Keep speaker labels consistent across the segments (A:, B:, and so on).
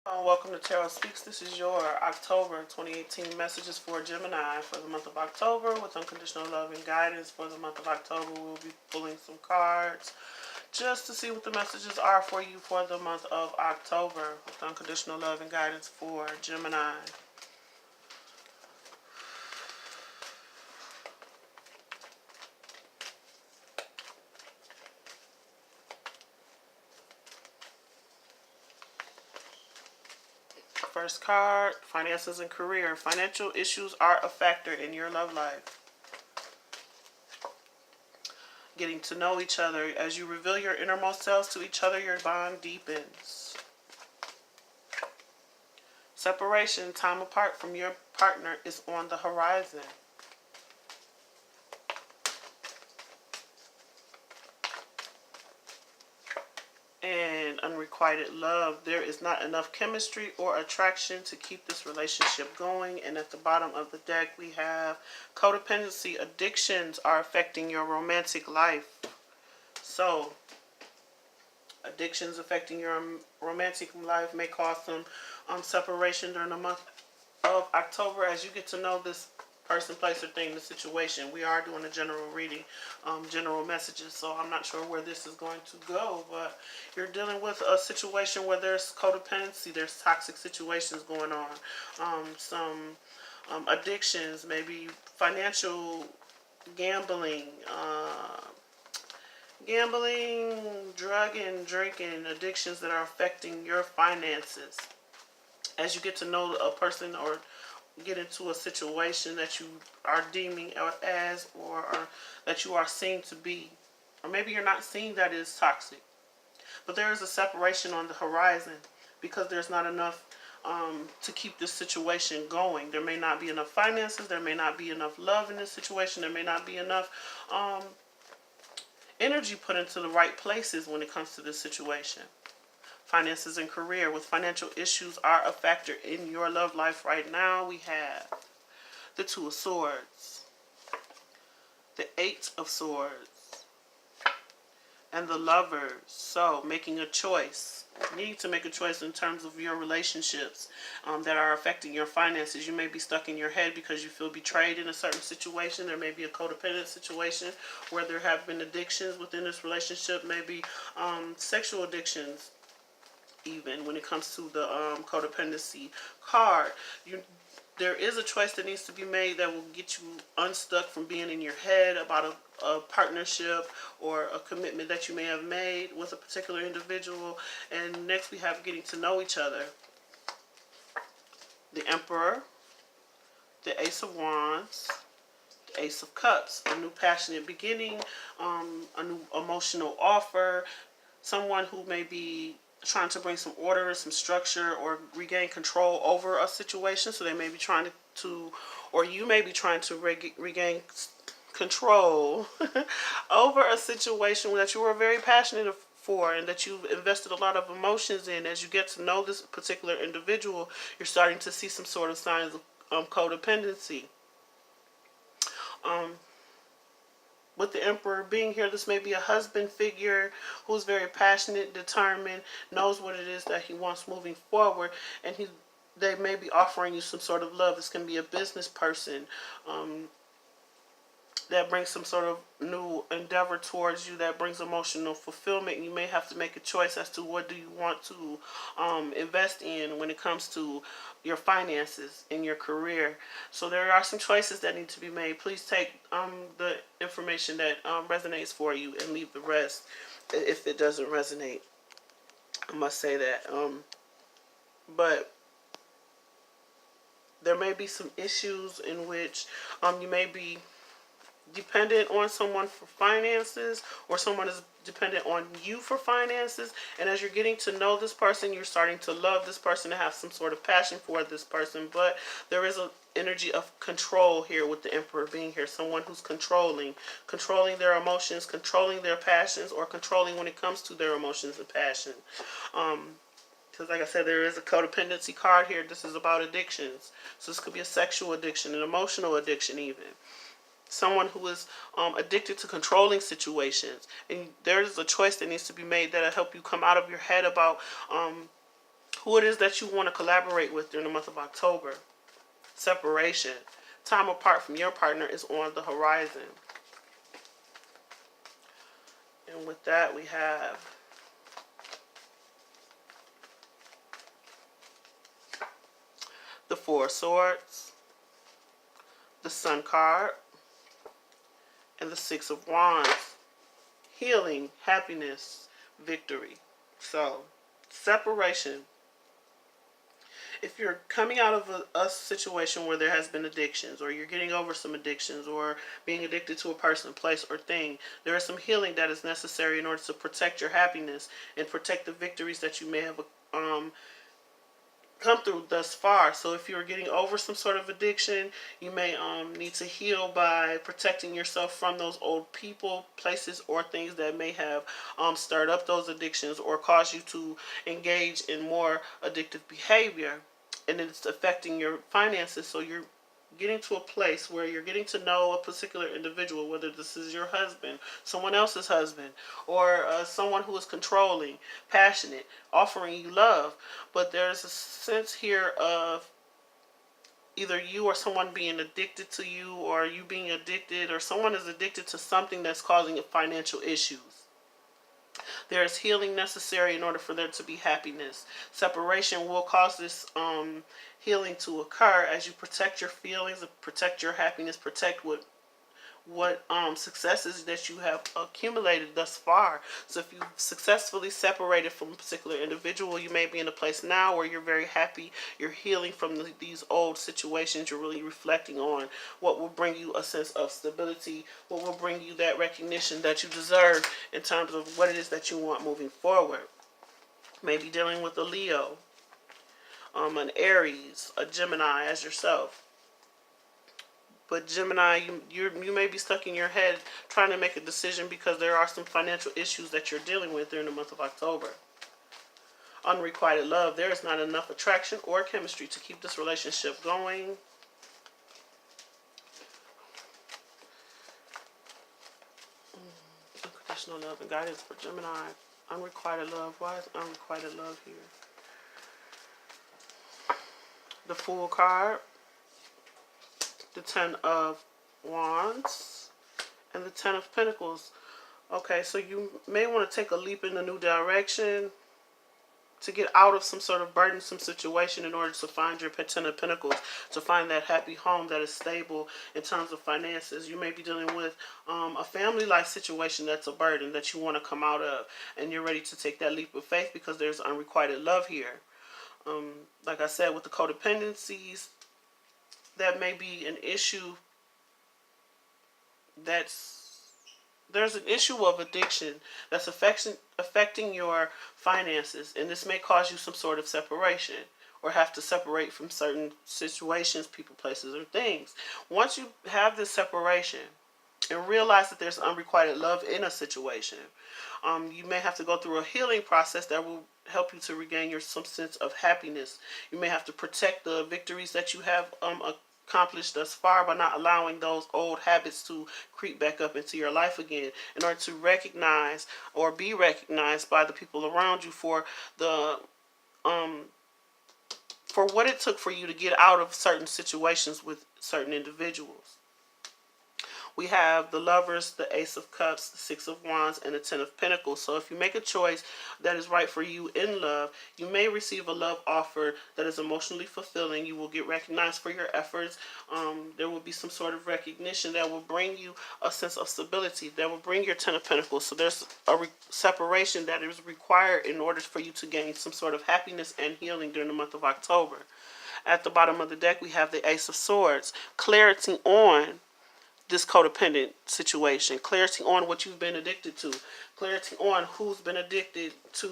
A: Welcome to Tarot Speaks. This is your October 2018 messages for Gemini for the month of October with unconditional love and guidance. For the month of October, we'll be pulling some cards just to see what the messages are for you for the month of October with unconditional love and guidance for Gemini. First card, finances and career. Financial issues are a factor in your love life. Getting to know each other. As you reveal your innermost selves to each other, your bond deepens. Separation, time apart from your partner is on the horizon. And unrequited love. There is not enough chemistry or attraction to keep this relationship going. And at the bottom of the deck we have codependency. Addictions are affecting your romantic life. So addictions affecting your romantic life may cause some separation during the month of October as you get to know this person, place, or thing, the situation. We are doing a general reading, general messages, so I'm not sure where this is going to go, but you're dealing with a situation where there's codependency, there's toxic situations going on, some addictions, maybe financial gambling, drugging, drinking, addictions that are affecting your finances. As you get to know a person or get into a situation that you are deeming as or that you are seen to be, or maybe you're not seeing that is toxic, but there is a separation on the horizon because there's not enough to keep this situation going. There may not be enough finances, there may not be enough love in this situation, there may not be enough energy put into the right places when it comes to this situation. Finances and career. With financial issues are a factor in your love life right now, we have the Two of Swords, the Eight of Swords, and the Lovers. So making a choice. You need to make a choice in terms of your relationships that are affecting your finances. You may be stuck in your head because you feel betrayed in a certain situation. There may be a codependent situation where there have been addictions within this relationship, maybe sexual addictions. Even when it comes to the codependency card, there is a choice that needs to be made that will get you unstuck from being in your head about a partnership or a commitment that you may have made with a particular individual. And next we have getting to know each other. The Emperor, the Ace of Wands, the Ace of Cups, a new passionate beginning, a new emotional offer, someone who may be trying to bring some order, some structure, or regain control over a situation. So they may be trying to or you may be trying to regain control over a situation that you were very passionate for and that you've invested a lot of emotions in. As you get to know this particular individual, you're starting to see some sort of signs of codependency. With the Emperor being here, this may be a husband figure who's very passionate, determined, knows what it is that he wants moving forward, and they may be offering you some sort of love. This can be a business person that brings some sort of new endeavor towards you, that brings emotional fulfillment. You may have to make a choice as to what do you want to invest in when it comes to your finances in your career. So there are some choices that need to be made. Please take the information that resonates for you and leave the rest if it doesn't resonate. I must say that. But there may be some issues in which you may be dependent on someone for finances, or someone is dependent on you for finances. And as you're getting to know this person, you're starting to love this person, to have some sort of passion for this person. But there is an energy of control here with the Emperor being here. Someone who's controlling their emotions, controlling their passions, or controlling when it comes to their emotions and passion. Because like I said, there is a codependency card here. This is about addictions. So this could be a sexual addiction, an emotional addiction even. Someone who is addicted to controlling situations. And there's a choice that needs to be made that'll help you come out of your head about Who it is that you want to collaborate with during the month of October. Separation. Time apart from your partner is on the horizon. And with that, we have the Four of Swords, the Sun card, and the Six of Wands. Healing, happiness, victory. So, separation. If you're coming out of a situation where there has been addictions, or you're getting over some addictions, or being addicted to a person, place, or thing, there is some healing that is necessary in order to protect your happiness and protect the victories that you may have come through thus far. So if you're getting over some sort of addiction, you may need to heal by protecting yourself from those old people, places, or things that may have stirred up those addictions or caused you to engage in more addictive behavior. And it's affecting your finances, so you're getting to a place where you're getting to know a particular individual, whether this is your husband, someone else's husband, or someone who is controlling, passionate, offering you love. But there's a sense here of either you or someone being addicted to you, or you being addicted, or someone is addicted to something that's causing financial issues. There is healing necessary in order for there to be happiness. Separation will cause this healing to occur as you protect your feelings, protect your happiness, protect what successes that you have accumulated thus far. So if you've successfully separated from a particular individual, you may be in a place now where you're very happy, you're healing from these old situations, you're really reflecting on what will bring you a sense of stability, what will bring you that recognition that you deserve in terms of what it is that you want moving forward. Maybe dealing with a Leo, an Aries, a Gemini as yourself. But Gemini, you may be stuck in your head trying to make a decision because there are some financial issues that you're dealing with during the month of October. Unrequited love. There is not enough attraction or chemistry to keep this relationship going. Unconditional love and guidance for Gemini. Unrequited love. Why is unrequited love here? The Fool card. The Ten of Wands, and the Ten of Pentacles. Okay, so you may want to take a leap in a new direction to get out of some sort of burdensome situation in order to find your Ten of Pentacles, to find that happy home that is stable in terms of finances. You may be dealing with a family life situation that's a burden that you want to come out of, and you're ready to take that leap of faith because there's unrequited love here. Like I said, with the codependencies, that may be an issue. There's an issue of addiction that's affecting your finances, and this may cause you some sort of separation or have to separate from certain situations, people, places, or things. Once you have this separation and realize that there's unrequited love in a situation, you may have to go through a healing process that will help you to regain some sense of happiness. You may have to protect the victories that you have accomplished thus far by not allowing those old habits to creep back up into your life again, in order to recognize or be recognized by the people around you for the for what it took for you to get out of certain situations with certain individuals. We have the Lovers, the Ace of Cups, the Six of Wands, and the Ten of Pentacles. So if you make a choice that is right for you in love, you may receive a love offer that is emotionally fulfilling. You will get recognized for your efforts. There will be some sort of recognition that will bring you a sense of stability, that will bring your Ten of Pentacles. So there's a separation that is required in order for you to gain some sort of happiness and healing during the month of October. At the bottom of the deck, we have the Ace of Swords. Clarity on this codependent situation, clarity on what you've been addicted to, clarity on who's been addicted to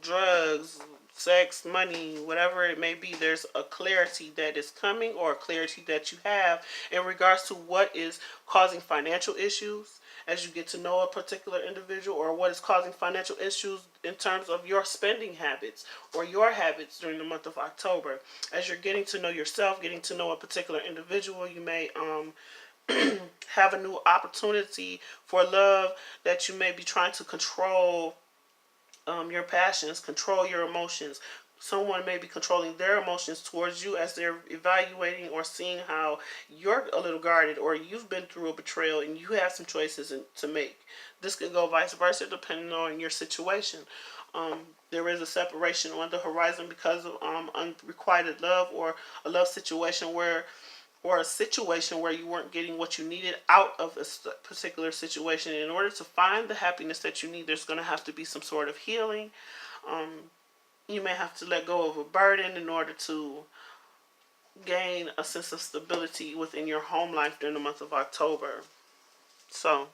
A: drugs, sex, money, whatever it may be. There's a clarity that is coming, or a clarity that you have in regards to what is causing financial issues as you get to know a particular individual, or what is causing financial issues in terms of your spending habits or your habits during the month of October. As you're getting to know yourself, getting to know a particular individual, you may have a new opportunity for love that you may be trying to control your passions, control your emotions, Someone may be controlling their emotions towards you as they're evaluating or seeing how you're a little guarded or you've been through a betrayal and you have some choices to make. This could go vice versa depending on your situation. There is a separation on the horizon because of unrequited love, or a love situation where, or a situation where you weren't getting what you needed out of a particular situation. In order to find the happiness that you need, there's going to have to be some sort of healing. You may have to let go of a burden in order to gain a sense of stability within your home life during the month of October. So,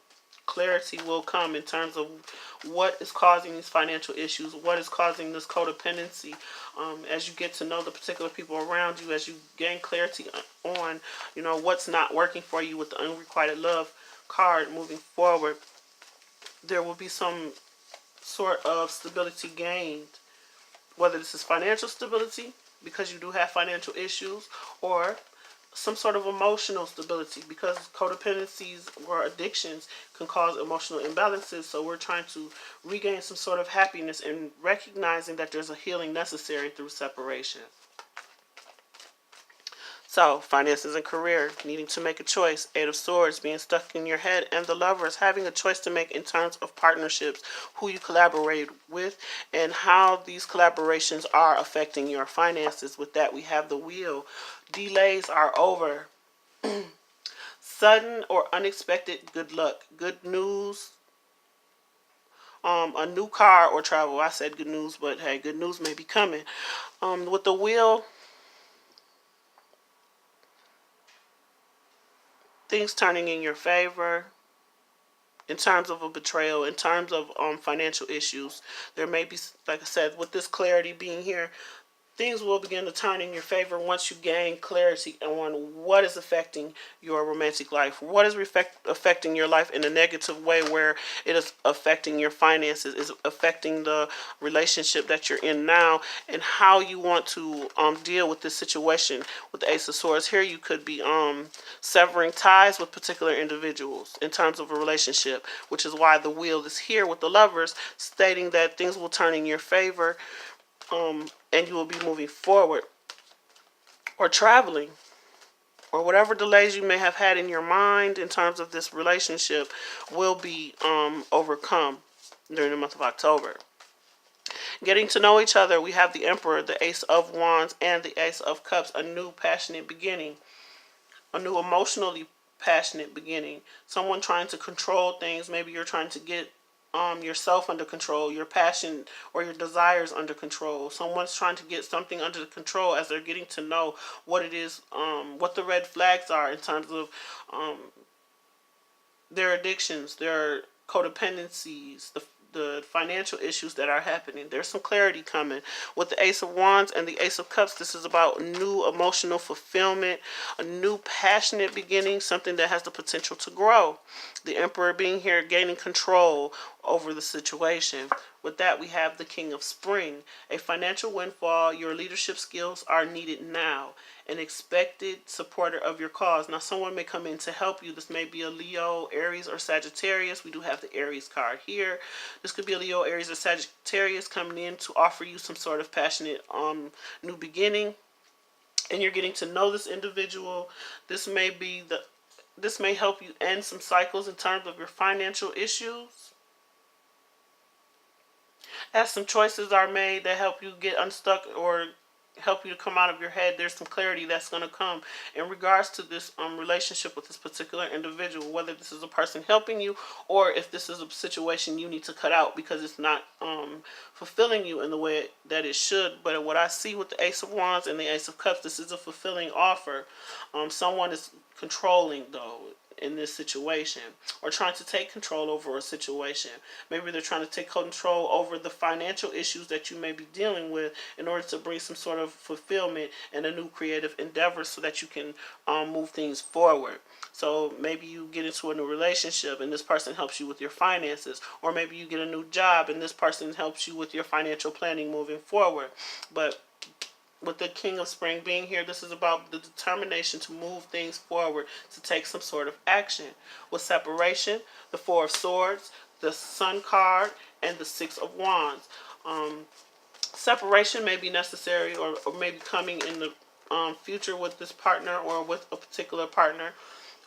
A: clarity will come in terms of what is causing these financial issues, what is causing this codependency. As you get to know the particular people around you, as you gain clarity on, what's not working for you with the unrequited love card moving forward, there will be some sort of stability gained. Whether this is financial stability, because you do have financial issues, or some sort of emotional stability, because codependencies or addictions can cause emotional imbalances. So we're trying to regain some sort of happiness and recognizing that there's a healing necessary through separation. So, finances and career, needing to make a choice. Eight of Swords, being stuck in your head. And the Lovers, having a choice to make in terms of partnerships, who you collaborate with, and how these collaborations are affecting your finances. With that, we have the Wheel. Delays are over. Sudden or unexpected good luck. Good news. A new car or travel. I said good news, but hey, good news may be coming. With the Wheel, things turning in your favor in terms of a betrayal, in terms of financial issues. There may be, like I said, with this clarity being here, things will begin to turn in your favor once you gain clarity on what is affecting your romantic life. What is affecting your life in a negative way, where it is affecting your finances, is affecting the relationship that you're in now, and how you want to deal with this situation. With the Ace of Swords here, you could be severing ties with particular individuals in terms of a relationship, which is why the Wheel is here with the Lovers, stating that things will turn in your favor. And you will be moving forward, or traveling, or whatever delays you may have had in your mind in terms of this relationship will be overcome during the month of October. Getting to know each other, we have the Emperor, the Ace of Wands, and the Ace of Cups. A new passionate beginning, a new emotionally passionate beginning. Someone trying to control things. Maybe you're trying to get yourself under control, your passion or your desires under control. Someone's trying to get something under control as they're getting to know what it is, what the red flags are in terms of their addictions, their codependencies, the financial issues that are happening. There's some clarity coming. With the Ace of Wands and the Ace of Cups, this is about new emotional fulfillment, a new passionate beginning, something that has the potential to grow. The Emperor being here, gaining control over the situation. With that, we have the King of Spring. A financial windfall. Your leadership skills are needed now. An expected supporter of your cause. Now, someone may come in to help you. This may be a Leo, Aries, or Sagittarius. We do have the Aries card here. This could be a Leo, Aries, or Sagittarius coming in to offer you some sort of passionate new beginning. And you're getting to know this individual. This may help you end some cycles in terms of your financial issues. As some choices are made that help you get unstuck or help you to come out of your head, there's some clarity that's going to come in regards to this relationship with this particular individual, whether this is a person helping you or if this is a situation you need to cut out because it's not fulfilling you in the way that it should. But what I see with the Ace of Wands and the Ace of Cups, this is a fulfilling offer. Someone is controlling, though, in this situation, or trying to take control over a situation. Maybe they're trying to take control over the financial issues that you may be dealing with in order to bring some sort of fulfillment and a new creative endeavor so that you can move things forward. So maybe you get into a new relationship and this person helps you with your finances, or maybe you get a new job and this person helps you with your financial planning moving forward. But with the King of Spring being here, this is about the determination to move things forward, to take some sort of action. With separation, the Four of Swords, the Sun card, and the Six of Wands. Separation may be necessary, or maybe coming in the future with this partner, or with a particular partner,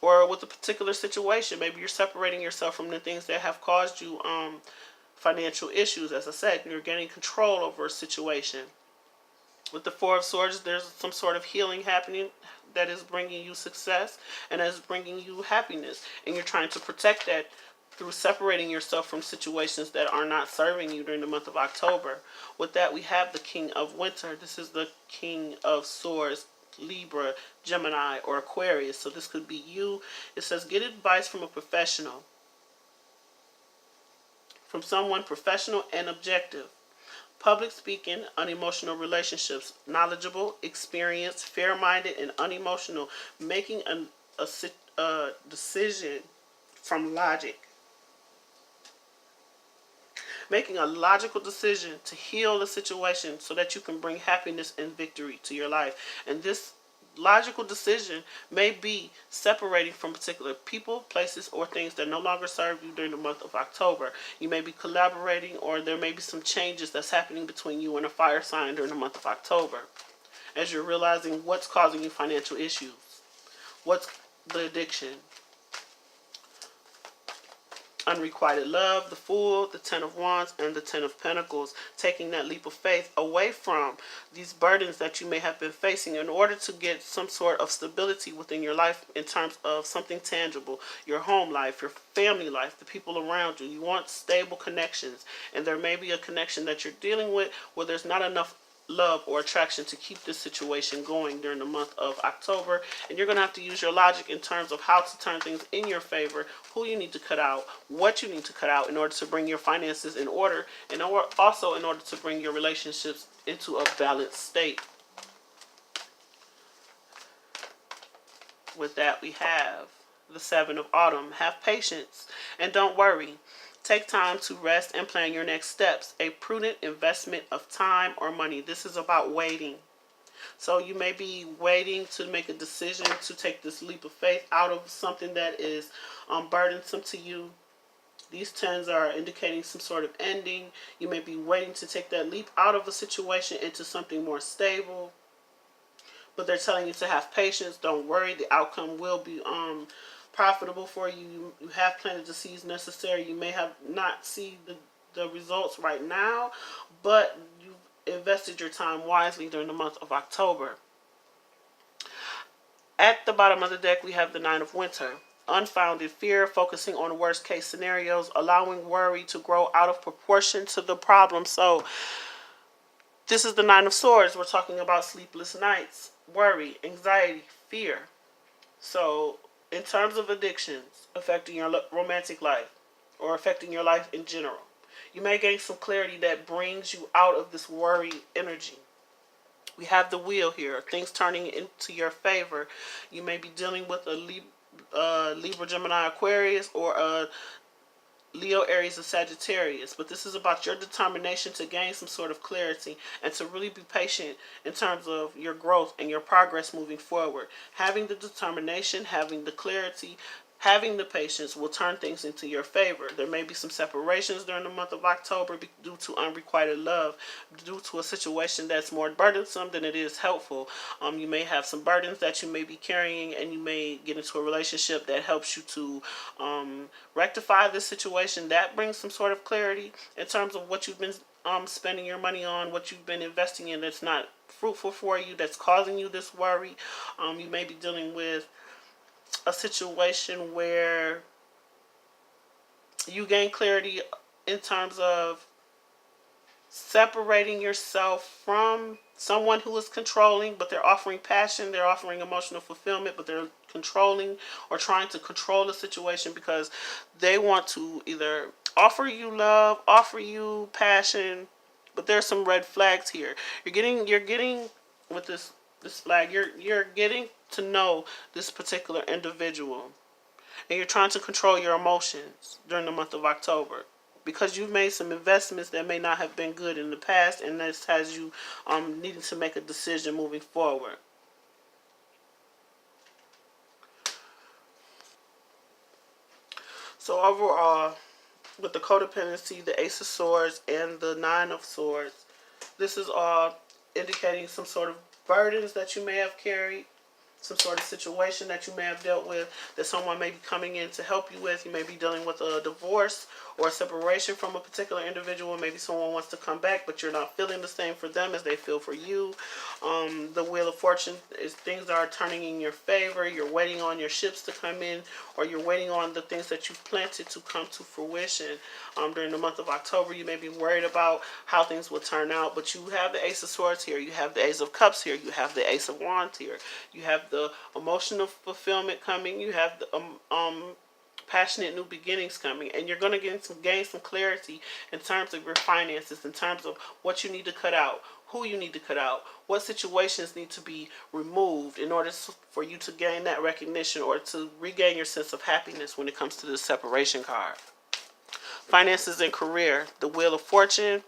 A: or with a particular situation. Maybe you're separating yourself from the things that have caused you financial issues. As I said, you're gaining control over a situation. With the Four of Swords, there's some sort of healing happening that is bringing you success and that is bringing you happiness. And you're trying to protect that through separating yourself from situations that are not serving you during the month of October. With that, we have the King of Winter. This is the King of Swords, Libra, Gemini, or Aquarius. So this could be you. It says, get advice from a professional, from someone professional and objective. Public speaking, unemotional relationships, knowledgeable, experienced, fair-minded, and unemotional, making a decision from logic. Making a logical decision to heal the situation so that you can bring happiness and victory to your life. And this logical decision may be separating from particular people, places, or things that no longer serve you during the month of October. You may be collaborating, or there may be some changes that's happening between you and a fire sign during the month of October, as you're realizing what's causing you financial issues. What's the addiction? Unrequited love, the Fool, the Ten of Wands, and the Ten of Pentacles. Taking that leap of faith away from these burdens that you may have been facing in order to get some sort of stability within your life in terms of something tangible. Your home life, your family life, the people around you. You want stable connections. And there may be a connection that you're dealing with where there's not enough love or attraction to keep this situation going during the month of October. And you're going to have to use your logic in terms of how to turn things in your favor, who you need to cut out, what you need to cut out in order to bring your finances in order, and also in order to bring your relationships into a balanced state. With that, we have the Seven of Autumn. Have patience and don't worry. Take time to rest and plan your next steps. A prudent investment of time or money. This is about waiting. So you may be waiting to make a decision to take this leap of faith out of something that is burdensome to you. These tens are indicating some sort of ending. You may be waiting to take that leap out of a situation into something more stable. But they're telling you to have patience. Don't worry. The outcome will be profitable for you. You have planted the seeds necessary. You may have not seen the results right now, but you've invested your time wisely during the month of October. At the bottom of the deck, we have the Nine of Winter. Unfounded fear, focusing on worst case scenarios, allowing worry to grow out of proportion to the problem. So this is the Nine of Swords. We're talking about sleepless nights, worry, anxiety, fear. So in terms of addictions affecting your romantic life or affecting your life in general, you may gain some clarity that brings you out of this worry energy. We have the Wheel here, things turning into your favor. You may be dealing with a Libra, Gemini, Aquarius, or a Leo, Aries, and Sagittarius. But this is about your determination to gain some sort of clarity and to really be patient in terms of your growth and your progress moving forward. Having the determination, having the clarity, having the patience will turn things into your favor. There may be some separations during the month of October due to unrequited love, due to a situation that's more burdensome than it is helpful. You may have some burdens that you may be carrying, and you may get into a relationship that helps you to rectify this situation. That brings some sort of clarity in terms of what you've been spending your money on, what you've been investing in that's not fruitful for you, that's causing you this worry. You may be dealing with a situation where you gain clarity in terms of separating yourself from someone who is controlling, but they're offering passion, they're offering emotional fulfillment, but they're controlling or trying to control the situation because they want to either offer you love, offer you passion, but there's some red flags here. You're getting with this flag, you're getting to know this particular individual, and you're trying to control your emotions during the month of October because you've made some investments that may not have been good in the past, and this has you needing to make a decision moving forward. So overall, with the codependency, the Ace of Swords, and the Nine of Swords, This is all indicating some sort of burdens that you may have carried, some sort of situation that you may have dealt with, that someone may be coming in to help you with. You may be dealing with a divorce or a separation from a particular individual. Maybe someone wants to come back, but you're not feeling the same for them as they feel for you. The Wheel of Fortune is things are turning in your favor. You're waiting on your ships to come in, or you're waiting on the things that you've planted to come to fruition. During the month of October, you may be worried about how things will turn out, but you have the Ace of Swords here. You have the Ace of Cups here. You have the Ace of Wands here. You have the emotional fulfillment coming. You have the passionate new beginnings coming, and you're going to gain some clarity in terms of your finances, in terms of what you need to cut out, who you need to cut out, what situations need to be removed in order for you to gain that recognition or to regain your sense of happiness when it comes to the separation card. Finances and career, the Wheel of Fortune,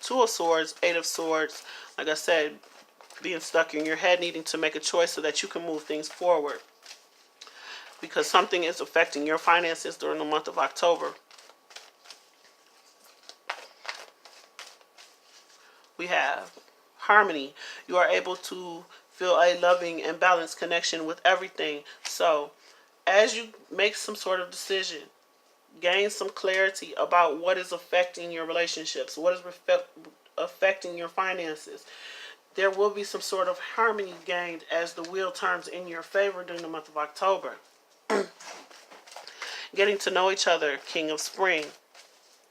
A: Two of Swords, Eight of Swords. Like I said, being stuck in your head, needing to make a choice so that you can move things forward, because something is affecting your finances during the month of October. We have harmony. You are able to feel a loving and balanced connection with everything. So, as you make some sort of decision, gain some clarity about what is affecting your relationships, what is affecting your finances. There will be some sort of harmony gained as the wheel turns in your favor during the month of October. Getting to know each other, King of Spring.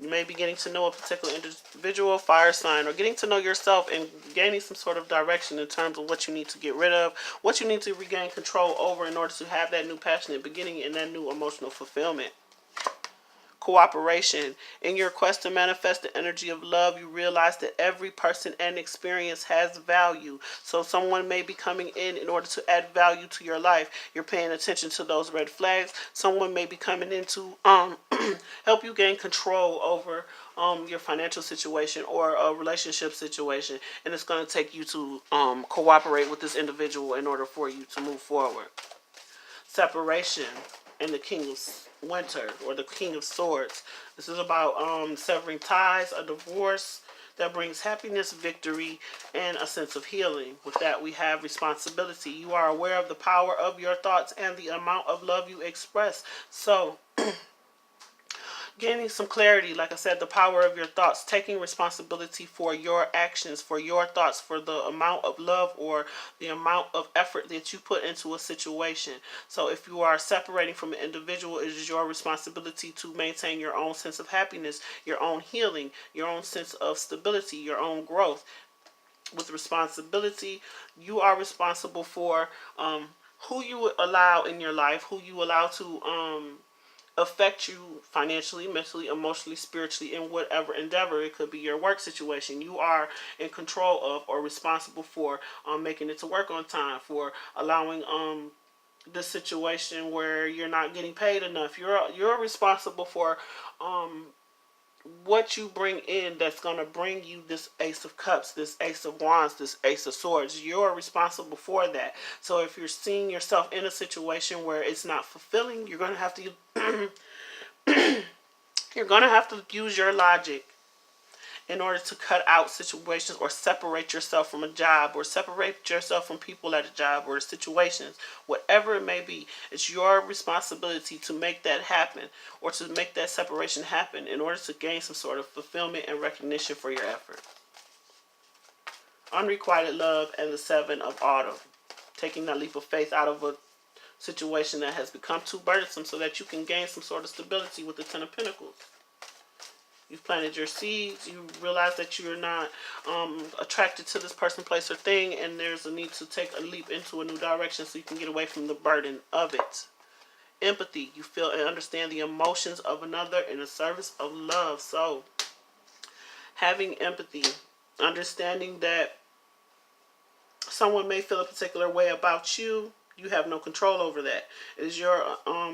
A: You may be getting to know a particular individual, fire sign, or getting to know yourself and gaining some sort of direction in terms of what you need to get rid of, what you need to regain control over in order to have that new passionate beginning and that new emotional fulfillment. Cooperation. In your quest to manifest the energy of love, you realize that every person and experience has value. So someone may be coming in order to add value to your life. You're paying attention to those red flags. Someone may be coming in to help you gain control over your financial situation or a relationship situation. And it's going to take you to cooperate with this individual in order for you to move forward. Separation and the King of Winter, or the King of Swords. This is about severing ties, a divorce that brings happiness, victory, and a sense of healing. With that, we have responsibility. You are aware of the power of your thoughts and the amount of love you express. So, gaining some clarity, like I said, the power of your thoughts, taking responsibility for your actions, for your thoughts, for the amount of love or the amount of effort that you put into a situation. So if you are separating from an individual, it is your responsibility to maintain your own sense of happiness, your own healing, your own sense of stability, your own growth. With responsibility, you are responsible for who you allow in your life, who you allow to affect you financially, mentally, emotionally, spiritually, in whatever endeavor. It could be your work situation. You are in control of or responsible for making it to work on time, for allowing this situation where you're not getting paid enough. You're responsible for what you bring in that's going to bring you this Ace of Cups, this Ace of Wands, this Ace of Swords. You're responsible for that. So if you're seeing yourself in a situation where it's not fulfilling, you're going to have to you're going to have to use your logic in order to cut out situations or separate yourself from a job or separate yourself from people at a job or situations. Whatever it may be, it's your responsibility to make that happen or to make that separation happen in order to gain some sort of fulfillment and recognition for your effort. Unrequited love and the Seven of Autumn. Taking that leap of faith out of a situation that has become too burdensome so that you can gain some sort of stability with the Ten of Pentacles. You've planted your seeds. You realize that you're not attracted to this person, place, or thing, and there's a need to take a leap into a new direction so you can get away from the burden of it. Empathy. You feel and understand the emotions of another in the service of love. So, having empathy, understanding that someone may feel a particular way about you. You have no control over that. It is your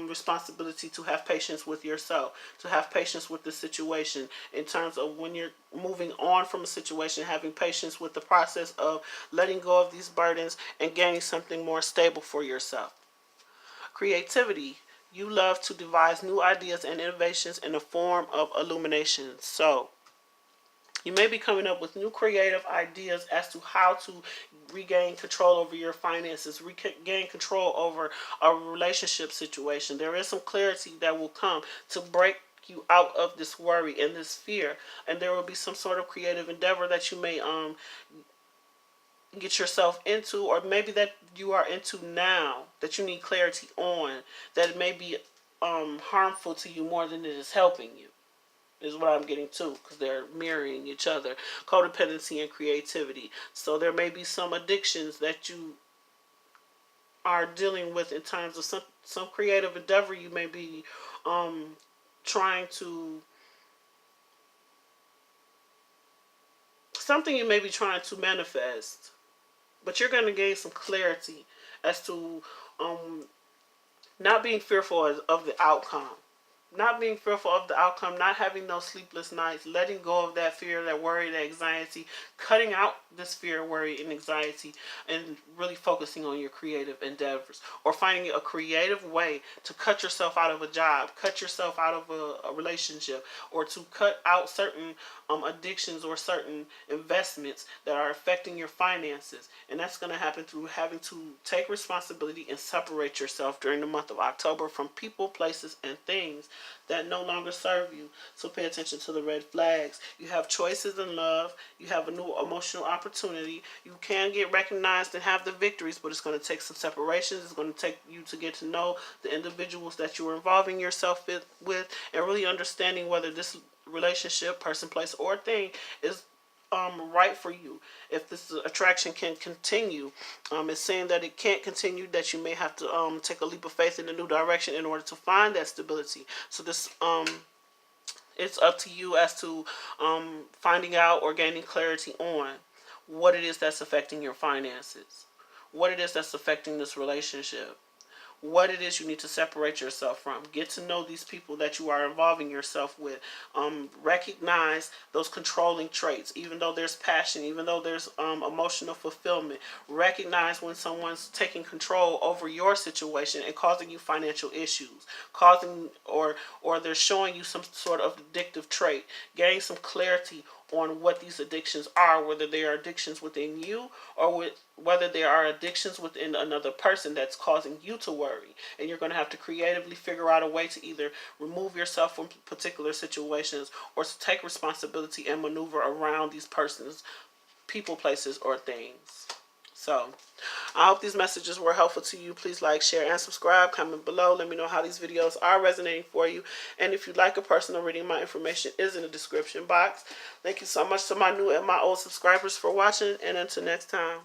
A: responsibility to have patience with yourself, to have patience with the situation in terms of when you're moving on from a situation, having patience with the process of letting go of these burdens and gaining something more stable for yourself. Creativity. You love to devise new ideas and innovations in the form of illumination. So, You may be coming up with new creative ideas as to how to regain control over your finances, regain control over a relationship situation. There is some clarity that will come to break you out of this worry and this fear, and there will be some sort of creative endeavor that you may get yourself into, or maybe that you are into now that you need clarity on, that it may be harmful to you more than it is helping you, is what I'm getting to, because they're mirroring each other. Codependency and creativity. So there may be some addictions that you are dealing with in terms of some creative endeavor you may be trying to, something you may be trying to manifest, but you're going to gain some clarity as to not being fearful of the outcome. Not being fearful of the outcome, not having those sleepless nights, letting go of that fear, that worry, that anxiety, cutting out this fear, worry, and anxiety, and really focusing on your creative endeavors, or finding a creative way to cut yourself out of a job, cut yourself out of a relationship, or to cut out certain addictions or certain investments that are affecting your finances. And that's going to happen through having to take responsibility and separate yourself during the month of October from people, places, and things that no longer serve you. So pay attention to the red flags. You have choices in love. You have a new emotional opportunity. You can get recognized and have the victories, but it's going to take some separations. It's going to take you to get to know the individuals that you are involving yourself with, and really understanding whether this relationship, person, place, or thing is right for you. If this attraction can continue, it's saying that it can't continue, that you may have to take a leap of faith in a new direction in order to find that stability. So this it's up to you as to finding out or gaining clarity on what it is that's affecting your finances, what it is that's affecting this relationship, what it is you need to separate yourself from. Get to know these people that you are involving yourself with. Recognize those controlling traits. Even though there's passion, even though there's emotional fulfillment, recognize when someone's taking control over your situation and causing you financial issues, causing or they're showing you some sort of addictive trait. Gain some clarity on what these addictions are, whether they are addictions within you or whether there are addictions within another person that's causing you to worry. And you're going to have to creatively figure out a way to either remove yourself from particular situations or to take responsibility and maneuver around these persons, people, places, or things. So, I hope these messages were helpful to you. Please like, share, and subscribe. Comment below. Let me know how these videos are resonating for you. And if you'd like a personal reading, my information is in the description box. Thank you so much to my new and my old subscribers for watching. And until next time.